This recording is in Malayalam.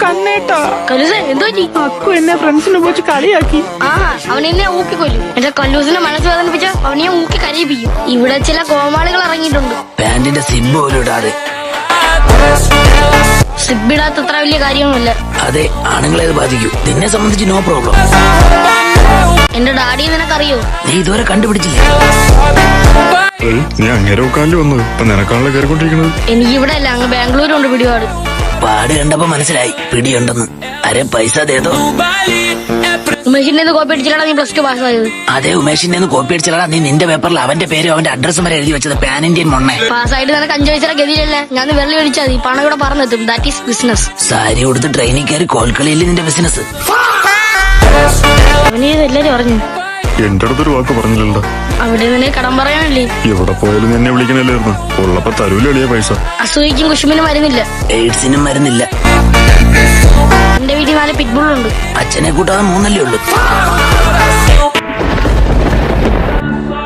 കണ്ണേട്ടാ എന്തോ അക്കു എന്നെ ഫ്രണ്ട്സിനെ പോയി കളിയാക്കി. അവനെന്നെ ഊക്കിക്കൊല്ലും. എന്റെ കല്ലൂസിനെ മനസ്സ് വേദനിപ്പിച്ച അവനെ ഊക്കി കരയിപ്പിക്കും. ഇവിടെ ചില കോമാളികൾ ഇറങ്ങിയിട്ടുണ്ട്. പാന്റിന്റെ സിബ് പോലും ഇടാതെ. സിബിടാത്ത അത്ര വലിയ കാര്യമൊന്നുമില്ല. അതെ, ആണുങ്ങളെ അത് ബാധിക്കൂ. നിന്നെ സംബന്ധിച്ച് നോ പ്രോബ്ലം. എന്റെ ഡാഡിയെ നിനക്കറിയോ? നീ ഇതുവരെ കണ്ടുപിടിച്ചില്ല. നീ അങ്ങനെ ഉക്കാണ്ടി വന്നു. ഇപ്പൊ നിനക്കാണല്ലോ കയറിക്കൊണ്ടിരിക്കുന്നത്. എനിക്ക് ഇവിടെ അല്ല, അങ്ങ് ബാംഗ്ലൂരുണ്ട് പിടിപാട്. പാട് കണ്ടപ്പോ മനസ്സിലായി പിടിയുണ്ടെന്ന്. അരെ പൈസ അതേതോ. ഉമേഷിന്റെ കോപ്പി അടിച്ചിട്ടാണ് നീ +2 പാസ്സായത്. അതെ, ഉമേഷിന്റെ കോപ്പി അടിച്ചാ നീ നിന്റെ പേപ്പറിൽ അവന്റെ പേരും അവന്റെ അഡ്രസ്സും വരെ എഴുതി വെച്ചത്. Pan Indian മൊണ്ണെ. പാസ്സായിട്ട് നിനക്ക് 5 പൈസ ഗതിയിലല്ലേ. ഞാൻ വെള്ളി അടിച്ചാൽ മതി, പണം ഇവിടെ പറഞ്ഞെത്തും. That is business. സാരി കൊടുത്ത് ട്രെയിനിൽ കയറി കോൽക്കളിയില്ലേ നിന്റെ ബിസിനസ്. അവനീത് എല്ലാരും അറിഞ്ഞു. എന്റെ അടുത്തൊരു വാക്ക് പറഞ്ഞില്ലല്ലോ. അവിടെ നിന്നെ കടം പറയാനല്ലേ. എവിടെ പോയാലും എന്നെ വിളിക്കണല്ലായിരുന്നു. ഉള്ളപ്പോ തരൂലെളിയ പൈസ. അസൂയിക്കും കുശുമിനും മരുന്നില്ല, എയ്ഡ്സിനും മരുന്നില്ല. എന്റെ വീട്ടിൽ 4 പിറ്റ്ബുള്ളുണ്ട്. അച്ഛനെ കൂട്ടാതെ 3 ഉള്ളൂ.